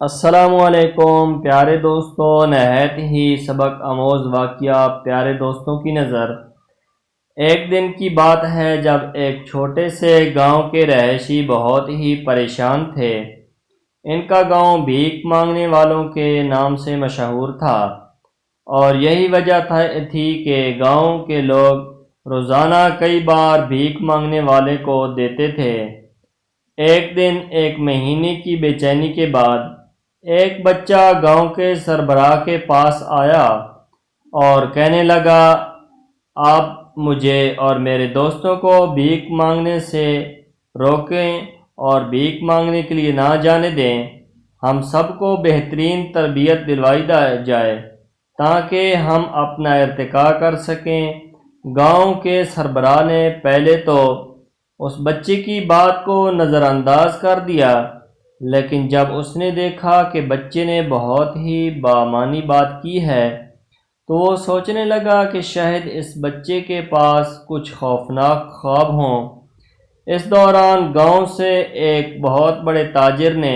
السلام علیکم پیارے دوستوں، نہایت ہی سبق آموز واقعہ پیارے دوستوں کی نظر۔ ایک دن کی بات ہے جب ایک چھوٹے سے گاؤں کے رہائشی بہت ہی پریشان تھے۔ ان کا گاؤں بھیک مانگنے والوں کے نام سے مشہور تھا، اور یہی وجہ تھی کہ گاؤں کے لوگ روزانہ کئی بار بھیک مانگنے والے کو دیتے تھے۔ ایک دن ایک مہینے کی بے چینی کے بعد ایک بچہ گاؤں کے سربراہ کے پاس آیا اور کہنے لگا، آپ مجھے اور میرے دوستوں کو بھیک مانگنے سے روکیں اور بھیک مانگنے کے لیے نہ جانے دیں۔ ہم سب کو بہترین تربیت دلوائی جائے تاکہ ہم اپنا ارتقا کر سکیں۔ گاؤں کے سربراہ نے پہلے تو اس بچے کی بات کو نظر انداز کر دیا، لیکن جب اس نے دیکھا کہ بچے نے بہت ہی بامعنی بات کی ہے تو وہ سوچنے لگا کہ شاید اس بچے کے پاس کچھ خوفناک خواب ہوں۔ اس دوران گاؤں سے ایک بہت بڑے تاجر نے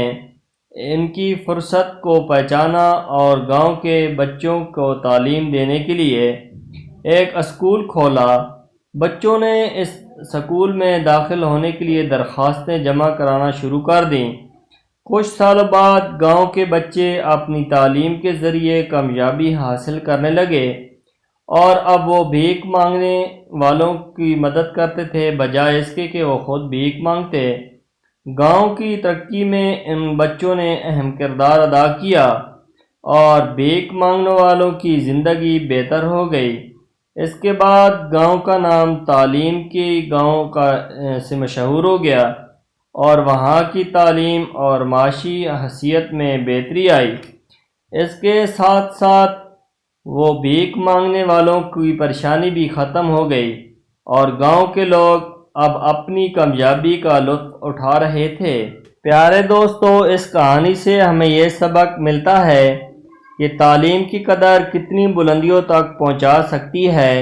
ان کی فرصت کو پہچانا اور گاؤں کے بچوں کو تعلیم دینے کے لیے ایک اسکول کھولا۔ بچوں نے اس اسکول میں داخل ہونے کے لیے درخواستیں جمع کرانا شروع کر دیں۔ کچھ سالوں بعد گاؤں کے بچے اپنی تعلیم کے ذریعے کامیابی حاصل کرنے لگے، اور اب وہ بھیک مانگنے والوں کی مدد کرتے تھے بجائے اس کے کہ وہ خود بھیک مانگتے۔ گاؤں کی ترقی میں ان بچوں نے اہم کردار ادا کیا اور بھیک مانگنے والوں کی زندگی بہتر ہو گئی۔ اس کے بعد گاؤں کا نام تعلیم کی گاؤں سے مشہور ہو گیا، اور وہاں کی تعلیم اور معاشی حیثیت میں بہتری آئی۔ اس کے ساتھ ساتھ وہ بھیک مانگنے والوں کی پریشانی بھی ختم ہو گئی، اور گاؤں کے لوگ اب اپنی کامیابی کا لطف اٹھا رہے تھے۔ پیارے دوستو، اس کہانی سے ہمیں یہ سبق ملتا ہے کہ تعلیم کی قدر کتنی بلندیوں تک پہنچا سکتی ہے،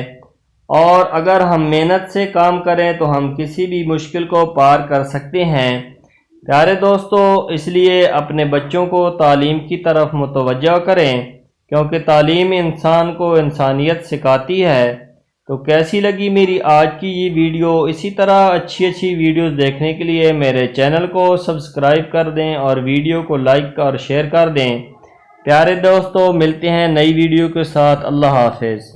اور اگر ہم محنت سے کام کریں تو ہم کسی بھی مشکل کو پار کر سکتے ہیں۔ پیارے دوستو، اس لیے اپنے بچوں کو تعلیم کی طرف متوجہ کریں، کیونکہ تعلیم انسان کو انسانیت سکھاتی ہے۔ تو کیسی لگی میری آج کی یہ ویڈیو؟ اسی طرح اچھی ویڈیوز دیکھنے کے لیے میرے چینل کو سبسکرائب کر دیں اور ویڈیو کو لائک اور شیئر کر دیں۔ پیارے دوستو، ملتے ہیں نئی ویڈیو کے ساتھ۔ اللہ حافظ۔